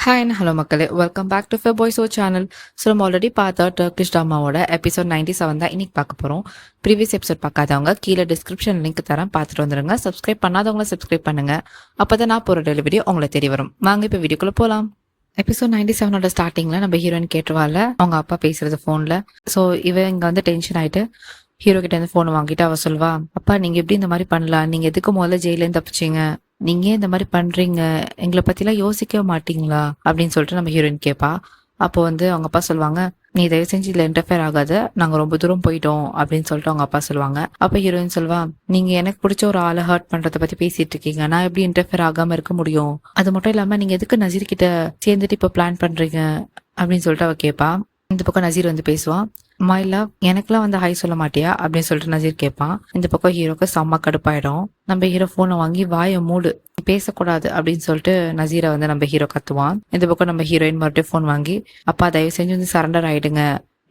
Hi and hello மக்களே, welcome back to fair boys channel. So நம்ம already பார்த்த Turkish ட்ராமாவோட எபிசோட் 97 தான் இன்னைக்கு பார்க்க போகிறோம். ப்ரீவியஸ் எபிசோட் பார்க்காதவங்க கீழே டிஸ்கிரிப்ஷன் லிங்க் தரேன், பார்த்துட்டு வந்துடுங்க. சப்ஸ்கிரைப் பண்ணாதவங்கள சப்ஸ்கிரைப் பண்ணுங்க, அப்போ தான் நான் போகிற டெலிவரி உங்களை தெரிய வரும். வாங்க இப்போ வீடியோக்குள்ளே போகலாம். எபிசோட் 97ஓட ஸ்டார்டிங்கில் நம்ம ஹீரோயின் கேட்டுருவாள் அவங்க அப்பா பேசுறது ஃபோனில். ஸோ இவன் இங்கே வந்து டென்ஷன் ஆகிட்டு ஹீரோ கிட்ட இருந்து ஃபோனை வாங்கிட்டு அவ சொல்வா, அப்பா நீங்க எப்படி இந்த மாதிரி பண்ணலாம், நீங்க எதுக்கு முதல்ல ஜெயிலேருந்து தப்பிச்சிங்க, நீங்க ஏன் இந்த மாதிரி பண்றீங்க, எங்களை பத்திலாம் யோசிக்கவே மாட்டீங்களா அப்படின்னு சொல்லிட்டு நம்ம ஹீரோயின் கேட்பா. அப்போ வந்து அவங்க அப்பா சொல்லுவாங்க, நீ தயவு செஞ்சு இதுல இன்டர்ஃபியர் ஆகாத, நாங்க ரொம்ப தூரம் போயிட்டோம் அப்படின்னு சொல்லிட்டு அவங்க அப்பா சொல்லுவாங்க. அப்ப ஹீரோயின் சொல்வா, நீங்க எனக்கு பிடிச்ச ஒரு ஆளை ஹர்ட் பண்றதை பத்தி பேசிட்டு இருக்கீங்க, நான் எப்படி இன்டர்ஃபியர் ஆகாம இருக்க முடியும், அது மட்டும் இல்லாம நீங்க எதுக்கு நசீர் கிட்ட சேர்ந்துட்டு இப்ப பிளான் பண்றீங்க அப்படின்னு சொல்லிட்டு அவ கேட்பா. இந்த பக்கம் நசீர் வந்து பேசுவான், மை லவ் எனக்குலாம் வந்து ஹை சொல்ல மாட்டியா அப்படின்னு சொல்லிட்டு நசீர் கேட்பான். இந்த பக்கம் ஹீரோக்கு செம்ம கடுப்பாயிடும். நம்ம ஹீரோ போனை வாங்கி வாயை மூடு, பேசக்கூடாது அப்படின்னு சொல்லிட்டு நசீரை வந்து நம்ம ஹீரோ கத்துவான். இந்த பக்கம் நம்ம ஹீரோயின் மறுபடியும் போன் வாங்கி, அப்பா தயவு செஞ்சு வந்து சரண்டர் ஆயிடுங்க,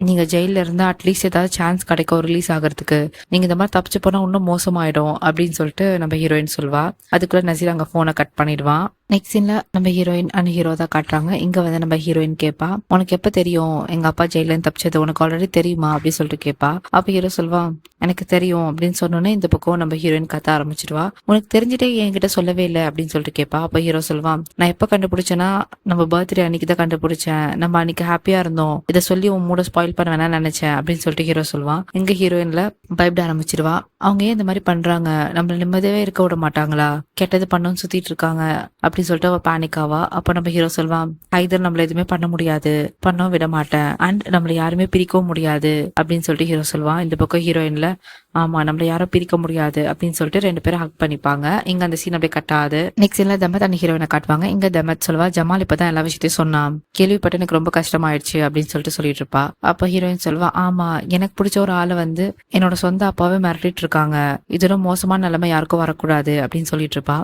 நீங்க ஜெயில இருந்தா அட்லீஸ்ட் ஏதாவது சான்ஸ் கிடைக்கும் ரிலீஸ் ஆகிறதுக்கு, நீங்க இந்த மாதிரி தப்பிச்சு போனா இன்னும் மோசமாயிடும் அப்படின்னு சொல்லிட்டு நம்ம ஹீரோயின் சொல்வா. அதுக்குள்ள நசீர் அங்க போனை கட் பண்ணிடுவான். நெக்ஸ்ட் சீன்ல நம்ம ஹீரோயின் அண்ட் ஹீரோ தான் காட்டுறாங்க. இங்க வந்து நம்ம ஹீரோயின் கேட்பா, உனக்கு எப்ப தெரியும் எங்க அப்பா ஜெயில இருந்து தப்பிச்சது, உனக்கு ஆல்ரெடி தெரியுமா அப்படின்னு சொல்லிட்டு கேட்பா. அப்ப ஹீரோ சொல்வான், எனக்கு தெரியும் அப்படின்னு சொன்னோன்னே இந்த பக்கம் நம்ம ஹீரோயின் கத்த ஆரம்பிச்சிடுவா. உனக்கு தெரிஞ்சுட்டே என்கிட்ட சொல்லவே இல்லை அப்படின்னு சொல்லிட்டு கேட்பா. அப்ப ஹீரோ சொல்வான், நான் எப்ப கண்டுபிடிச்சேன்னா நம்ம பர்த்டே அன்னைக்கு தான் கண்டுபிடிச்சேன், நம்ம அன்னைக்கு ஹாப்பியா இருந்தோம், இதை சொல்லி உன் மூட ஸ்பாயில் பண்ண வேணாம்னு நினைச்சேன் அப்படின்னு சொல்லிட்டு ஹீரோ சொல்வான். எங்க ஹீரோயின்ல பயப்பட ஆரம்பிச்சிருவா. அவங்க ஏன் இந்த மாதிரி பண்றாங்க, நம்மள நிம்மதியாவே இருக்க விட மாட்டாங்களா, கெட்டது பண்ணணும்னு சுத்திட்டு இருக்காங்க அப்படின்னு சொல்லிட்டு அவ பேனிக் ஆவா. அப்ப நம்ம ஹீரோ சொல்வான், ஐதர் நம்மள எதுவுமே பண்ண முடியாது, பண்ணவும் விட மாட்டேன், அண்ட் நம்மள யாருமே பிரிக்கவும் முடியாது அப்படின்னு சொல்லிட்டு ஹீரோ சொல்வான். இந்த பக்கம் ஹீரோயின்ல, ஆமா நம்மள யாரும் பிரிக்க முடியாது அப்படின்னு சொல்லிட்டு ரெண்டு பேரும் ஹக் பண்ணிப்பாங்க. இங்க அந்த சீன் அப்படியே கட்டாது. நெக்ஸ்ட் சீன்ல தமத் அந்த ஹீரோயினை காட்டுவாங்க. இங்க தமத் சொல்வா, ஜமால் இப்பதான் எல்லா விஷயத்தையும் சொன்னான், கேள்விப்பட்டு எனக்கு ரொம்ப கஷ்டமாயிடுச்சு அப்படின்னு சொல்லிட்டு சொல்லிட்டு இருப்பா. அப்ப ஹீரோயின் சொல்வா, ஆமா எனக்கு பிடிச்ச ஒரு ஆளை வந்து என்னோட சொந்த அப்பாவே மிரட்டிட்டு இருக்காங்க, இதோட மோசமான நிலைமை யாருக்கும் வரக்கூடாது அப்படின்னு சொல்லிட்டு இருப்பா.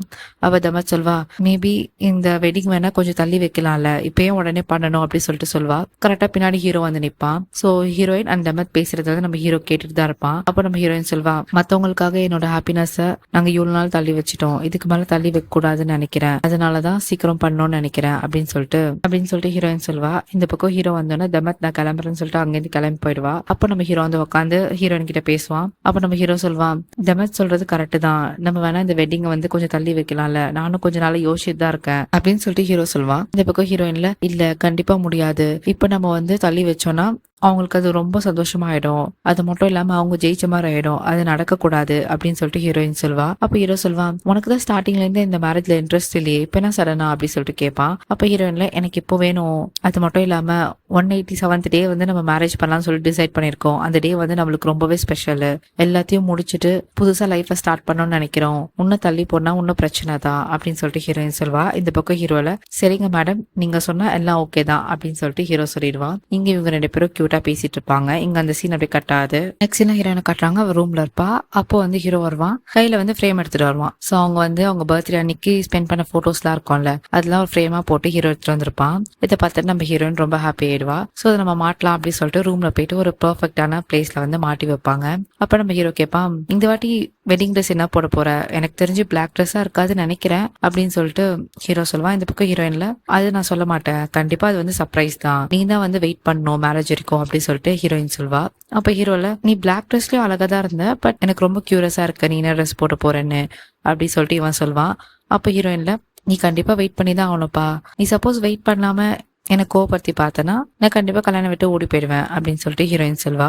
அவ தமத் சொல்வா, மேபி இந்த வெட்டிங் வேணா கொஞ்சம் தள்ளி வைக்கலாம்ல, இப்பயும் உடனே பண்ணணும் அப்படின்னு சொல்லிட்டு சொல்வா. கரெக்டா பின்னாடி ஹீரோ வந்து நிப்பான். சோ ஹீரோயின் அண்ட் தமத் பேசுறத வந்து நம்ம ஹீரோ கேட்டுட்டு தான் இருப்பான். அப்ப நம்ம ஹீரோயின் சொல்வா, மத்தவங்களுக்காக என்னோட ஹாப்பினஸ் நாங்க இவ்வளவு நாள் தள்ளி வச்சிட்டோம், இதுக்கு மேல தள்ளி வைக்க கூடாதுன்னு நினைக்கிறேன், அதனாலதான் சீக்கிரம் பண்ணணும்னு நினைக்கிறேன் அப்படின்னு சொல்லிட்டு ஹீரோயின் சொல்வா. இந்த பக்கம் ஹீரோ வந்தோன்னா தமத் நான் கிளம்புறேன்னு சொல்லிட்டு அங்கிருந்து கிளம்பி போயிடுவா. அப்ப நம்ம ஹீரோ வந்து உட்காந்து ஹீரோயின் கிட்ட பேசுவான். அப்ப நம்ம ஹீரோ சொல்வான், தமத் சொல்றது கரெக்ட் தான், நம்ம வேணா இந்த வெட்டிங்க வந்து கொஞ்சம் தள்ளி வைக்கலாம்ல, நானும் கொஞ்ச நாள் யோசிச்சுட்டு தான் இருக்கேன் அப்படின்னு சொல்லிட்டு ஹீரோ சொல்வான். இந்த பக்கம் ஹீரோயின்ல, இல்ல கண்டிப்பா முடியாது, இப்ப நம்ம வந்து தள்ளி வச்சோம்னா அவங்களுக்கு அது ரொம்ப சந்தோஷமாயிடும், அது மட்டும் இல்லாம அவங்க ஜெயிச்ச மாதிரி ஆயிடும், அது நடக்க கூடாது அப்படின்னு சொல்லிட்டு ஹீரோயின் சொல்வா. அப்ப ஹீரோ சொல்வான், உனக்கு தான் ஸ்டார்டிங்ல இருந்து இந்த மேரேஜ்ல இன்ட்ரெஸ்ட் இல்லையே, இப்ப என்ன சடனா அப்படின்னு சொல்லிட்டு கேட்பான். அப்ப ஹீரோயின்ல, எனக்கு இப்போ வேணும், அது மட்டும் இல்லாம 187th டே வந்து நம்ம மேரேஜ் பண்ணலாம்னு சொல்லிட்டு டிசைட் பண்ணிருக்கோம், அந்த டே வந்து நம்மளுக்கு ரொம்பவே ஸ்பெஷல், எல்லாத்தையும் முடிச்சுட்டு புதுசா லைஃபை ஸ்டார்ட் பண்ணணும்னு நினைக்கிறோம், இன்னும் தள்ளி போனா இன்னும் பிரச்சனை தான் அப்படின்னு சொல்லிட்டு ஹீரோயின் சொல்வா. இந்த பக்கம் ஹீரோல, சரிங்க மேடம் நீங்க சொன்னா எல்லாம் ஓகே தான் அப்படின்னு சொல்லிட்டு ஹீரோ சொல்லிடுவான். இங்க இவங்க ரெண்டு பேரும் கியூட்டா பேசிட்டு இருப்பாங்க. இங்க அந்த சீன் அப்படியே கட்டாது. நெக்ஸ்ட் சீன் ஹீரோயினை காட்டுறாங்க, அவ ரூம்ல இருப்பா. அப்போ வந்து ஹீரோ வருவான், கையில வந்து ஃப்ரேம் எடுத்துட்டு வருவான். சோ அவங்க வந்து அவங்க பர்த்டே அன்னைக்கு ஸ்பெண்ட் பண்ண போட்டோஸ் எல்லாம் இருக்கும்ல, அதெல்லாம் ஒரு ஃப்ரேமா போட்டு ஹீரோ எடுத்துட்டு வந்திருப்பான். இதை பார்த்துட்டு நம்ம ஹீரோயின் ரொம்ப ஹாப்பி ஆயிடுவா. சோ அதை நம்ம மாட்டலாம் அப்படின்னு சொல்லிட்டு ரூம்ல போயிட்டு ஒரு பெர்ஃபெக்டான பிளேஸ்ல வந்து மாட்டி வைப்பாங்க. அப்ப நம்ம ஹீரோ கேட்பான், இந்த வாட்டி வெட்டிங் ட்ரெஸ் என்ன போட போற, எனக்கு தெரிஞ்சு பிளாக் ட்ரெஸ்ஸா இருக்காதுன்னு நினைக்கிறேன் அப்படின்னு சொல்லிட்டு ஹீரோ சொல்லுவான். இந்த பக்கம் ஹீரோயின்ல, அது நான் சொல்ல மாட்டேன், கண்டிப்பா அது வந்து சர்ப்ரைஸ் தான், நீ தான் வந்து வெயிட் பண்ணணும் மேரேஜ் இருக்கும் அப்படின்னு சொல்லிட்டு ஹீரோயின் சொல்வா. அப்ப ஹீரோல, நீ பிளாக் ட்ரெஸ்லயும் அழகா தான் இருந்த, பட் எனக்கு ரொம்ப கியூரியஸா இருக்க நீ என்ன ட்ரெஸ் போட போறேன்னு அப்படி சொல்லிட்டு இவன் சொல்வான். அப்ப ஹீரோயின்ல, நீ கண்டிப்பா வெயிட் பண்ணி தான் ஆகணும்ப்பா, நீ சப்போஸ் வெயிட் பண்ணாம எனக்கு கோவப்படுத்தி பார்த்தனா நான் கண்டிப்பா கல்யாணம் விட்டு ஓடி போயிடுவேன் அப்படின்னு சொல்லிட்டு ஹீரோயின் சொல்வா.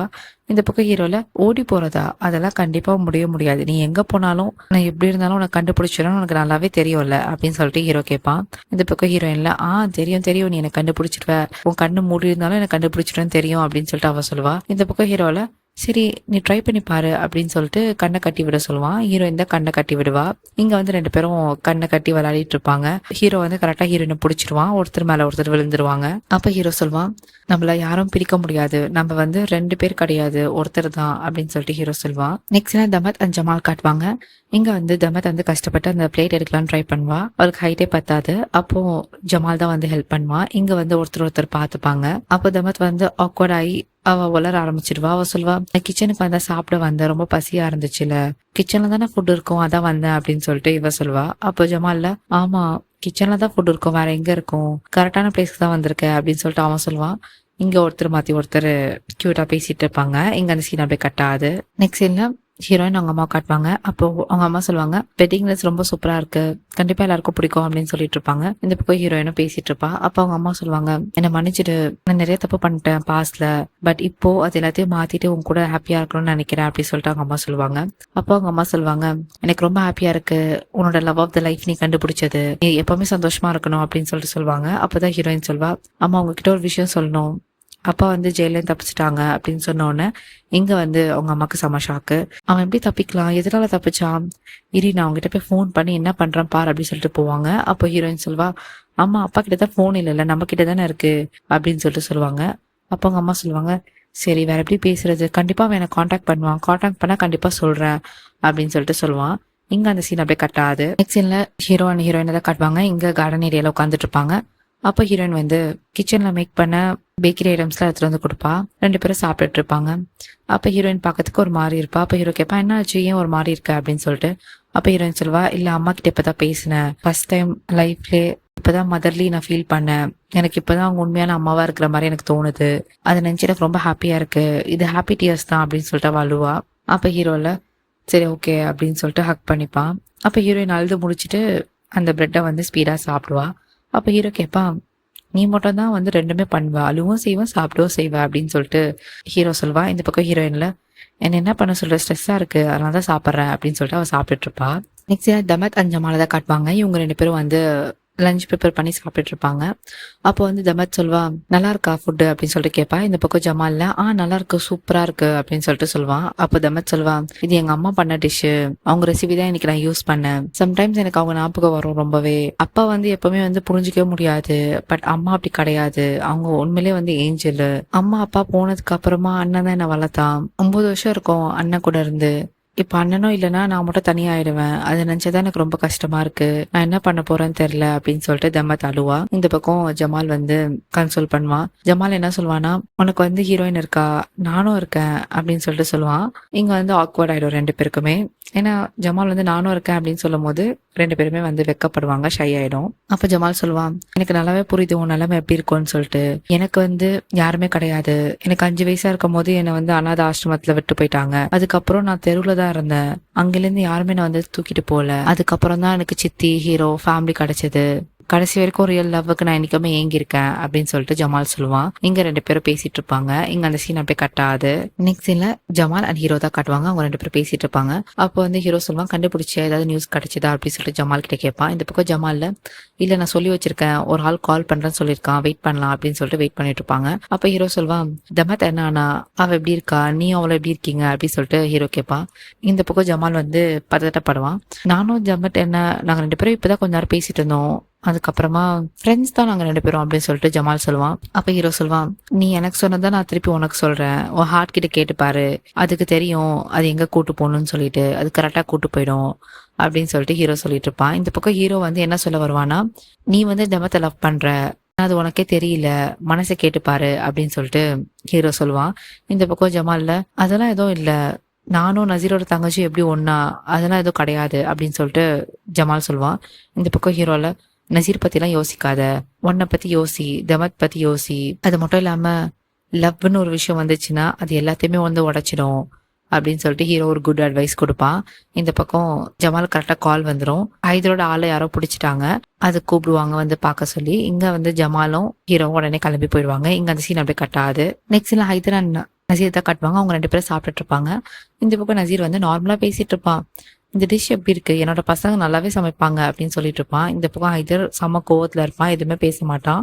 இந்த பக்கம் ஹீரோல, ஓடி போறதா, அதெல்லாம் கண்டிப்பா முடியாது, நீ எங்க போனாலும் நான் எப்படி இருந்தாலும் உனக்கு கண்டுபிடிச்சிடும், உனக்கு நல்லாவே தெரியும்ல அப்படின்னு சொல்லிட்டு ஹீரோ கேட்பான். இந்த பக்கம் ஹீரோயின்ல, தெரியும் நீ எனக்கு கண்டுபிடிச்சிடுவ, உன் கண்ணு மூடி இருந்தாலும் எனக்கு கண்டுபிடிச்சிடும் தெரியும் அப்படின்னு சொல்லிட்டு அவ சொல்லுவா. இந்த பக்கம் ஹீரோல, சரி நீ ட்ரை பண்ணி பாரு அப்படின்னு சொல்லிட்டு கண்ணை கட்டி விட சொல்லுவான். ஹீரோயின் தான் கண்ணை கட்டி விடுவா. இங்க வந்து ரெண்டு பேரும் கண்ணை கட்டி விளையாடிட்டு இருப்பாங்க. ஹீரோ வந்து கரெக்டா ஹீரோயினை பிடிச்சிருவான், ஒருத்தர் மேல ஒருத்தர் விழுந்துருவாங்க. அப்ப ஹீரோ சொல்வான், நம்மள யாரும் பிரிக்க முடியாது, நம்ம வந்து ரெண்டு பேர் கிடையாது ஒருத்தர் தான் அப்படின்னு சொல்லிட்டு ஹீரோ சொல்வான். நெக்ஸ்ட் தமத் அண்ட் ஜமால் காட்டுவாங்க. இங்க வந்து தமத் வந்து கஷ்டப்பட்டு அந்த பிளேட் எடுக்கலாம்னு ட்ரை பண்ணுவா, அவளுக்கு ஹைட்டே பத்தாது. அப்போ ஜமால் தான் வந்து ஹெல்ப் பண்ணுவா. இங்க வந்து ஒருத்தர் பார்த்துப்பாங்க. அப்போ தமத் வந்து ஆக்வர்ட் ஆகி அவ வளர ஆரம்பிச்சிருவா. அவ சொல்வா, நான் கிச்சனுக்கு வந்தா சாப்பிட வந்தேன், ரொம்ப பசியா இருந்துச்சுல, கிச்சன்ல தானே ஃபுட் இருக்கும் அதான் வந்தேன் அப்படின்னு சொல்லிட்டு இவ சொல்வா. அப்போ ஜமால்ல, ஆமா கிச்சன்ல தான் ஃபுட் இருக்கும், வேற எங்க இருக்கும், கரெக்டான பிளேஸ்க்கு தான் வந்திருக்க அப்படின்னு சொல்லிட்டு அவன் சொல்லுவான். இங்க ஒருத்தர் மாத்தி ஒருத்தர் கியூட்டா பேசிட்டு இருப்பாங்க. இங்க அந்த சீன் அப்படியே கட் ஆகுது. நெக்ஸ்ட் சீன்ல ஹீரோயின் அவங்க அம்மா காட்டுவாங்க. அப்போ அவங்க அம்மா சொல்லுவாங்க, வெட்டிங் ட்ரெஸ் ரொம்ப சூப்பரா இருக்கு, கண்டிப்பா எல்லாருக்கும் பிடிக்கும் அப்படின்னு சொல்லிட்டு இருப்பாங்க. இந்த பக்கம் ஹீரோயினும் பேசிட்டு இருப்பா. அப்ப அவங்க அம்மா சொல்லுவாங்க, என்ன மன்னிச்சிடு, நான் நிறைய தப்பு பண்ணிட்டேன் பாஸ்ட்ல, பட் இப்போ அது எல்லாத்தையும் மாத்திட்டு உங்க கூட ஹாப்பியா இருக்கணும்னு நினைக்கிறேன் அப்படின்னு சொல்லிட்டு அவங்க அம்மா சொல்லுவாங்க. அப்போ அவங்க அம்மா சொல்லுவாங்க, எனக்கு ரொம்ப ஹாப்பியா இருக்கு, உன்னோட லவ் ஆஃப் த லைஃப் நீ கண்டுபிடிச்சது, நீ எப்பவுமே சந்தோஷமா இருக்கணும் அப்படின்னு சொல்லிட்டு சொல்லுவாங்க. அப்பதான் ஹீரோயின் சொல்வா, அம்மா உங்ககிட்ட ஒரு விஷயம் சொல்லணும், அப்பா வந்து ஜெயிலேருந்து தப்பிச்சிட்டாங்க அப்படின்னு சொன்ன உடனே இங்க வந்து அவங்க அம்மாக்கு செம ஷாக்கு. அவன் எப்படி தப்பிக்கலாம், எதனால தப்பிச்சான், இரு நான் அவங்ககிட்ட போய் ஃபோன் பண்ணி என்ன பண்றான் பார் அப்படின்னு சொல்லிட்டு போவாங்க. அப்போ ஹீரோயின் சொல்வா, அம்மா அப்பா கிட்ட தான் ஃபோன் இல்லைல்ல, நம்ம கிட்ட தானே இருக்கு அப்படின்னு சொல்லிட்டு சொல்லுவாங்க. அப்போ அவங்க அம்மா சொல்லுவாங்க, சரி வேற எப்படி பேசுறது, கண்டிப்பா அவன் எனக்கு காண்டாக்ட் பண்ணுவான், காண்டாக்ட் பண்ணா கண்டிப்பா சொல்றேன் அப்படின்னு சொல்லிட்டு சொல்லுவான். இங்க அந்த சீன் அப்படியே கட் ஆகுது. நெக்ஸ்ட் சீன்ல ஹீரோ அண்ட் ஹீரோயின் தான் காட்டுவாங்க. இங்க கார்டன் ஏரியால உட்காந்துட்டு இருப்பாங்க. அப்போ ஹீரோயின் வந்து கிச்சன்ல மேக் பண்ண பேக்கரி ஐட்டம்ஸ்லாம் எடுத்துட்டு வந்து கொடுப்பா. 2 பேரும் சாப்பிட்டுட்டு இருப்பாங்க. அப்ப ஹீரோயின் பார்க்கறதுக்கு ஒரு மாதிரி இருப்பா. அப்ப ஹீரோ கேட்பா, என்ன ஆச்சு, ஏன் ஒரு மாதிரி இருக்க அப்படின்னு சொல்லிட்டு. அப்ப ஹீரோயின் சொல்வா, இல்ல அம்மா கிட்ட இப்பதான் பேசினேன், ஃபர்ஸ்ட் டைம் லைஃப்லே இப்பதான் மதர்லி நான் ஃபீல் பண்ணேன், எனக்கு இப்பதான் அவங்க உண்மையான அம்மாவா இருக்கிற மாதிரி எனக்கு தோணுது, அதை நினைச்சு எனக்கு ரொம்ப ஹாப்பியா இருக்கு, இது ஹாப்பி டியர்ஸ் தான் அப்படின்னு சொல்லிட்டு அழுவா. அப்ப ஹீரோல சரி ஓகே அப்படின்னு சொல்லிட்டு ஹக் பண்ணிப்பான். அப்ப ஹீரோயின் அழுது முடிச்சுட்டு அந்த பிரெட்டை வந்து ஸ்பீடா சாப்பிடுவா. அப்ப ஹீரோ கேட்பான், நீ மட்டும் தான் வந்து ரெண்டுமே பண்ணுவ, அழுவும் செய்வேன் சாப்பிடவும் செய்வ அப்படின்னு சொல்லிட்டு ஹீரோ சொல்வா. இந்த பக்கம் ஹீரோயின்ல, என்ன பண்ண சொல்ற, ஸ்ட்ரெஸ்ஸா இருக்கு அதனால தான் சாப்பிட்றேன் அப்படின்னு சொல்லிட்டு அவ சாப்பிட்டுட்டு இருப்பா. நெக்ஸ்ட் தமத் அண்ட் ஜமாலை தான் காட்டுவாங்க. இவங்க 2 பேரும் வந்து லஞ்ச் ப்ரிப்பேர் பண்ணி சாப்பிட்டுட்டு இருப்பாங்க. அப்போ வந்து தமத் சொல்வா, நல்லா இருக்கா ஃபுட்டு அப்படின்னு சொல்லிட்டு கேட்பா. இந்த பக்கம் ஜமால்ல, நல்லா இருக்கு சூப்பரா இருக்கு அப்படின்னு சொல்லிட்டு சொல்லுவான். அப்போ தமத் சொல்வா, இது எங்க அம்மா பண்ண டிஷ்ஷு, அவங்க ரெசிபி தான் இன்னைக்கு நான் யூஸ் பண்ணேன், சம்டைம்ஸ் எனக்கு அவங்க ஞாபகம் வரும் ரொம்பவே, அப்பா வந்து எப்பவுமே வந்து புரிஞ்சிக்கவே முடியாது, பட் அம்மா அப்படி கிடையாது, அவங்க உண்மையிலே வந்து ஏஞ்சல், அம்மா அப்பா போனதுக்கு அப்புறமா அண்ணன் தான் என்ன வளர்த்தான், 9 வருஷம் இருக்கும் அண்ணன் கூட இருந்து, இப்ப அண்ணனும் இல்லைன்னா நான் மட்டும் தனியாயிடுவேன், அதை நினைச்சதான் எனக்கு ரொம்ப கஷ்டமா இருக்கு, நான் என்ன பண்ண போறேன்னு தெரியல அப்படின்னு சொல்லிட்டு தமத் அழுவா. இந்த பக்கம் ஜமால் வந்து கன்சோல் பண்ணுவான். ஜமால் என்ன சொல்லுவானா, உனக்கு வந்து ஹீரோயின் இருக்கா, நானும் இருக்கேன் அப்படின்னு சொல்லிட்டு சொல்லுவான். இங்க வந்து ஆக்வர்ட் ஆயிடும் 2 பேருக்குமே. ஏன்னா ஜமால் வந்து நானும் இருக்கேன் அப்படின்னு சொல்லும் போது 2 பேருமே வந்து வெக்கப்படுவாங்க, ஷை ஆயிடும். அப்ப ஜமால் சொல்லுவான், எனக்கு நல்லாவே புரியுது உன் நிலைமை எப்படி இருக்கும்னு சொல்லிட்டு, எனக்கு வந்து யாருமே கிடையாது, எனக்கு 5 வயசா இருக்கும் போது என்னை வந்து அனாதை ஆசிரமத்துல விட்டு போயிட்டாங்க, அதுக்கப்புறம் நான் தெருவுல தான் இருந்தேன், அங்கிலிருந்து யாருமே நான் வந்து தூக்கிட்டு போல, அதுக்கப்புறம் தான் எனக்கு சித்தி ஹீரோ ஃபேமிலி கிடைச்சது, கடைசி வரைக்கும் ரியல் லவ்வுக்கு நான் என்னைக்குமே ஏங்கியிருக்கேன் அப்படின்னு சொல்லிட்டு ஜமால் சொல்லுவான். இங்க 2 பேரும் பேசிட்டு இருப்பாங்க. இங்க அந்த சீன் அப்படியே கட் ஆகுது. நெக்ஸ்ட் சீன்ல ஜமால் அண்ட் ஹீரோ தான் காட்டுவாங்க. அவங்க 2 பேரும் பேசிட்டு இருப்பாங்க. அப்போ வந்து ஹீரோ சொல்லுவான், கண்டுபிடிச்ச ஏதாவது நியூஸ் கிடைச்சதா அப்படின்னு சொல்லிட்டு ஜமால் கிட்ட கேட்பான். இந்த பக்கம் ஜமால்ல, இல்ல நான் சொல்லி வச்சிருக்கேன், ஒரு ஆள் கால் பண்றேன்னு சொல்லியிருக்கான், வெயிட் பண்ணலாம் அப்படின்னு சொல்லிட்டு வெயிட் பண்ணிட்டு இருப்பாங்க. அப்ப ஹீரோ சொல்வான், தமத் என்ன அவ எப்படி இருக்கா, நீ அவளை எப்படி இருக்கீங்க அப்படின்னு சொல்லிட்டு ஹீரோ கேட்பான். இந்த பக்கம் ஜமால் வந்து பதட்டப்படுவான். நானும் ஜமத் என்ன, நாங்க 2 பேரும் இப்பதான் கொஞ்ச நேரம் பேசிட்டு இருந்தோம், அதுக்கப்புறமா ஃப்ரெண்ட்ஸ் தான் நாங்க 2 பேரும் அப்படின்னு சொல்லிட்டு ஜமால் சொல்லுவான். அப்ப ஹீரோ சொல்லுவான், நீ எனக்கு சொன்னதான் நான் திருப்பி உனக்கு சொல்றேன், உன் ஹார்ட் கிட்ட கேட்டு பாரு, அதுக்கு தெரியும் அது எங்க கூட்டு போகணும்னு சொல்லிட்டு, அது கரெக்டா கூட்டு போயிடும் அப்படின்னு சொல்லிட்டு ஹீரோ சொல்லிட்டு இருப்பான். இந்த பக்கம் ஹீரோ வந்து என்ன சொல்ல வருவானா, நீ வந்து தமத்தை லவ் பண்ற, அது உனக்கே தெரியல, மனசை கேட்டு பாரு அப்படின்னு சொல்லிட்டு ஹீரோ சொல்லுவான். இந்த பக்கம் ஜமால்ல, அதெல்லாம் எதுவும் இல்ல, நானும் நசீரோட தங்கச்சி எப்படி ஒன்னா, அதெல்லாம் எதுவும் கிடையாது அப்படின்னு சொல்லிட்டு ஜமால் சொல்லுவான். இந்த பக்கம் ஹீரோல, நசீர் பத்தி எல்லாம் யோசிக்காத, உன்னை பத்தி யோசி, தமத் பத்தி யோசி, அது மட்டும் இல்லாம லவ்னு ஒரு விஷயம் வந்துச்சுன்னா அது எல்லாத்தையுமே வந்து உடைச்சிடும் அப்படின்னு சொல்லிட்டு ஹீரோ ஒரு குட் அட்வைஸ் கொடுப்பான். இந்த பக்கம் ஜமால் கரெக்டா கால் வந்துடும், ஹைதரோட ஆளை யாரோ பிடிச்சிட்டாங்க, அது கூப்பிடுவாங்க வந்து பார்க்க சொல்லி. இங்க வந்து ஜமாலும் ஹீரோவும் உடனே கிளம்பி போயிடுவாங்க. இங்க அந்த சீன் அப்படியே கட் ஆகுது. நெக்ஸ்ட்ல ஹைதர் அண்ட் நசீர் தான் காட்டுவாங்க. அவங்க 2 பேரும் சாப்பிட்டுட்டு இருப்பாங்க. இந்த பக்கம் நசீர் வந்து நார்மலா பேசிட்டு இருப்பான், இந்த டிஷ் எப்படி இருக்கு, என்னோட பசங்க நல்லாவே சமைப்பாங்க அப்படின்னு சொல்லிட்டு இருப்பான். இந்த பக்கம் ஹைதர் செம்ம கோவத்துல இருப்பான், எதுவுமே பேச மாட்டான்.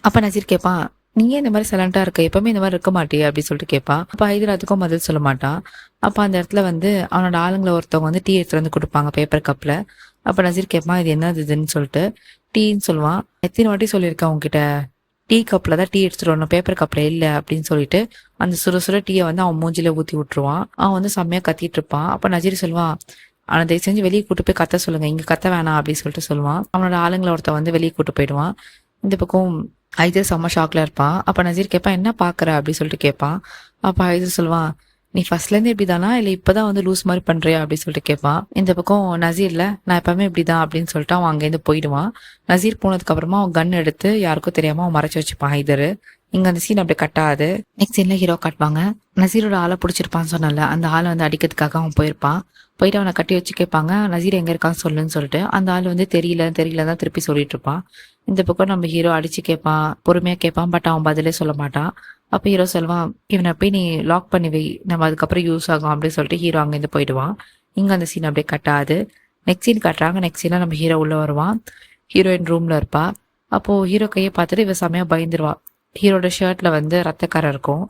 அப்ப நசீர் கேட்பான், நீங்க இந்த மாதிரி சைலண்டா இருக்க, எப்பவுமே இந்த மாதிரி இருக்க மாட்டியே அப்படின்னு சொல்லிட்டு கேட்பான். அப்ப ஹைதர் அதுக்கும் பதில் சொல்ல மாட்டான். அப்ப அந்த இடத்துல வந்து அவனோட ஆளுங்களை ஒருத்தவங்க வந்து டீ எடுத்துட்டு வந்து கொடுப்பாங்க பேப்பர் கப்ல. அப்ப நசீர் கேட்பான், இது என்னது இதுன்னு சொல்லிட்டு. டீன்னு சொல்லுவான். எத்தனை வாட்டி சொல்லியிருக்கேன் உங்ககிட்ட, டீ கப்ல தான் டீ எடுத்துட்டு வரணும், பேப்பர் கப்ல இல்ல அப்படின்னு சொல்லிட்டு அந்த சுட சுட டீயை வந்து அவன் மூஞ்சில ஊத்தி விட்டுருவான். அவன் வந்து செம்மையா கத்திட்டு இருப்பான். அப்ப நசீர் சொல்லுவான், அவனை தயவு செஞ்சு வெளியே கூட்டு போய் கத்த சொல்லுங்க, இங்க கத்த வேணாம் அப்படின்னு சொல்லிட்டு சொல்லுவான். அவனோட ஆளுங்களை ஒருத்த வந்து வெளியே கூட்டு போயிடுவான். இந்த பக்கம் ஹைதர் செம்ம ஷாக்ல இருப்பான். அப்ப நசீர் கேட்பான், என்ன பாக்குற அப்படின்னு சொல்லிட்டு கேட்பான். அப்ப ஹைதர் சொல்லுவான், நீ ஃபர்ஸ்ட்லேருந்து இப்படி தானா இல்லை இப்போதான் வந்து லூஸ் மாதிரி பண்றியா அப்படின்னு சொல்லிட்டு கேட்பான். இந்த பக்கம் நசீர்ல நான் எப்பவுமே இப்படிதான் அப்படின்னு சொல்லிட்டு அவன் அங்கேருந்து போயிடுவான். நசீர் போனதுக்கு அப்புறமா அவன் கன் எடுத்து யாருக்கும் தெரியாம அவன் மறைச்சு வச்சுப்பான் ஹைதர். இங்க அந்த சீன் அப்படி கட் ஆகுது. நெக்ஸ்ட் சீன்ல ஹீரோ காட்டுவாங்க. நசீரோட ஆளை பிடிச்சிருப்பான்னு சொன்னல, அந்த ஆளை வந்து அடிக்கிறதுக்காக அவன் போயிருப்பான். போயிட்டு அவனை கட்டி வச்சு கேட்பாங்க, நசீர் எங்க இருக்கான்னு சொல்லுன்னு சொல்லிட்டு. அந்த ஆள் வந்து தெரியல தான் திருப்பி சொல்லிட்டு இருப்பான். இந்த பக்கம் நம்ம ஹீரோ அடிச்சு கேட்பான், பொறுமையா கேட்பான். பட் அவன் பதிலே சொல்ல மாட்டான். அப்ப ஹீரோ சொல்லுவான், இவனை போய் நீ லாக் பண்ணி வை, நம்ம அதுக்கப்புறம் யூஸ் ஆகும் அப்படின்னு சொல்லிட்டு ஹீரோ அங்கேருந்து போயிடுவான். இங்க அந்த சீன் அப்படியே கட் ஆகுது. நெக்ஸ்ட் சீன் காட்டுறாங்க. நெக்ஸ்ட் சீன்ல நம்ம ஹீரோ உள்ள வருவான். ஹீரோயின் ரூம்ல இருப்பா. அப்போ ஹீரோ கையை பார்த்துட்டு இவ செமையா பயந்துருவா. ஹீரோட ஷர்ட்ல வந்து ரத்தக்கரை இருக்கும்.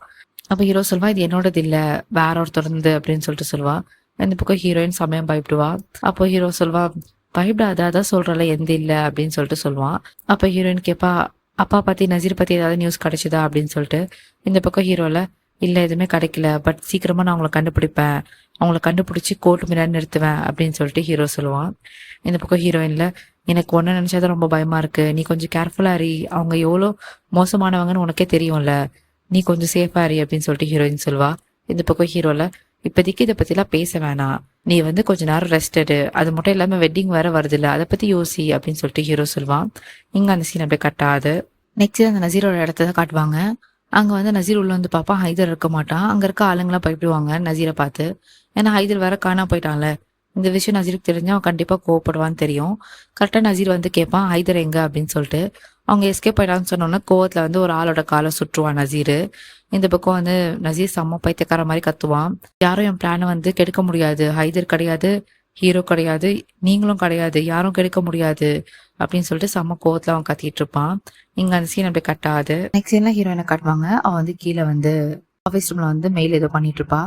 அப்ப ஹீரோ சொல்வா, இது என்னோடது இல்ல, வேற ஒருத்தருந்து அப்படின்னு சொல்லிட்டு சொல்லுவா. இந்த பக்கம் ஹீரோயின் சமயம் பயப்படுவா. அப்போ ஹீரோ சொல்வா, பயப்படாத, அதான் சொல்றல எந்த இல்ல அப்படின்னு சொல்லிட்டு சொல்லுவான். அப்ப ஹீரோயின் கேட்பா, அப்பா பத்தி நசீர் பத்தி ஏதாவது நியூஸ் கிடைச்சதா அப்படின்னு சொல்லிட்டு. இந்த பக்கம் ஹீரோல, இல்ல எதுவுமே கிடைக்கல, பட் சீக்கிரமா நான் அவங்கள கண்டுபிடிப்பேன், அவங்கள கண்டுபிடிச்சி கோர்ட்டு முன்னாடி நிறுத்துவேன் அப்படின்னு சொல்லிட்டு ஹீரோ சொல்லுவான். இந்த பக்கம் ஹீரோயின்ல, எனக்கு ஒன்னு நினைச்சாதான் ரொம்ப பயமா இருக்கு, நீ கொஞ்சம் கேர்ஃபுல்லா இரு, அவங்க எவ்வளோ மோசமானவங்கன்னு உனக்கே தெரியும்ல, நீ கொஞ்சம் சேஃபா இரு அப்படின்னு சொல்லிட்டு ஹீரோயின் சொல்வா. இந்த பக்கம் ஹீரோல, இப்போதைக்கு இதை பத்திலாம் பேச வேணாம், நீ வந்து கொஞ்ச நேரம் ரெஸ்ட் எடு, அது மட்டும் இல்லாம வெட்டிங் வேற வருது இல்ல, அதை பத்தி யோசி அப்படின்னு சொல்லிட்டு ஹீரோ சொல்வான். இங்க அந்த சீன் அப்படியே கட் ஆகுது. நெக்ஸ்ட் அந்த நசீரோட இடத்த தான் காட்டுவாங்க. அங்க வந்து நசீர் உள்ள வந்து பாப்பா, ஹைதர் இருக்க மாட்டான். அங்க இருக்க ஆளுங்களாம் பயப்படுவாங்க நசீரை பார்த்து. ஏன்னா ஹைதர் வேற காணா போயிட்டான்ல. இந்த விஷயம் நசீருக்கு தெரிஞ்சா அவன் கண்டிப்பா கோவப்படுவான்னு தெரியும். கரெக்டா நசீர் வந்து கேட்பான், ஹைதர் எங்க அப்படின்னு சொல்லிட்டு. அவங்க எஸ்கேப் ஆயிட்டான்னு சொன்னோன்னா கோவத்துல வந்து ஒரு ஆளோட காலை சுற்றுவான் நசீர். இந்த பக்கம் வந்து நசீர் செம்ம பைத்தியக்கார மாதிரி கத்துவான். யாரும் என் பிளானை வந்து கெடுக்க முடியாது, ஹைதர் கிடையாது, ஹீரோ கிடையாது, நீங்களும் கிடையாது, யாரும் கெடுக்க முடியாது அப்படின்னு சொல்லிட்டு செம்ம கோவத்துல அவன் கத்திட்டு இருப்பான். இங்க அந்த சீன் அப்படி கட் ஆகுது. நெக்ஸ்ட் சீன்ல ஹீரோயினை காட்டுவாங்க. அவன் வந்து கீழே வந்து ஆஃபீஸ் ரூம்ல வந்து மெயில் ஏதோ பண்ணிட்டு இருப்பா.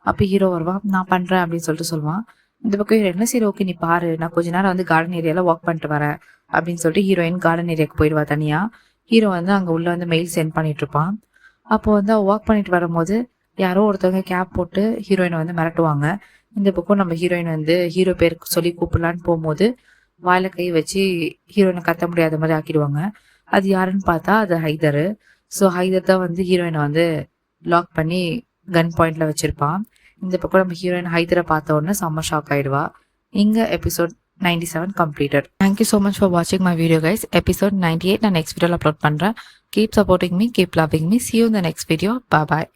அப்ப ஹீரோ வருவான், நான் பண்றேன் அப்படின்னு சொல்லிட்டு சொல்லுவான். இந்த பக்கம் ஹீரோ, என்ன சரி ஓகே நீ பாரு, நான் கொஞ்ச நேரம் வந்து கார்டன் ஏரியால வாக் பண்ணிட்டு வரேன் அப்படின்னு சொல்லிட்டு ஹீரோயின் கார்டன் ஏரியாவுக்கு போயிடுவா தனியா. ஹீரோ வந்து அங்க உள்ள வந்து மெயில் சென்ட் பண்ணிட்டு இருப்பான். அப்போ வந்து அவ வாக் பண்ணிட்டு வரும்போது யாரோ ஒருத்தவங்க கேப் போட்டு ஹீரோயினை வந்து மிரட்டுவாங்க. இந்த பக்கம் நம்ம ஹீரோயின் வந்து ஹீரோ பேருக்கு சொல்லி கூப்பிடலான்னு போகும்போது வாயில கை வச்சு ஹீரோயினை கத்த முடியாத மாதிரி ஆக்கிடுவாங்க. அது யாருன்னு பார்த்தா அது ஹைதரு. ஸோ ஹைதர் தான் வந்து ஹீரோயினை வந்து லாக் பண்ணி கன் பாயிண்ட்ல வச்சிருப்பான். இந்த பக்கம் நம்ம ஹீரோயின் ஹைதரை பார்த்த உடனே செம்ம ஷாக் ஆயிடுவா. இங்க episode 97 completed. Thank you so much for watching my video guys. Episode 98 நான் next video upload பண்றேன். Keep supporting me, keep loving me. See you in the next video. Bye bye.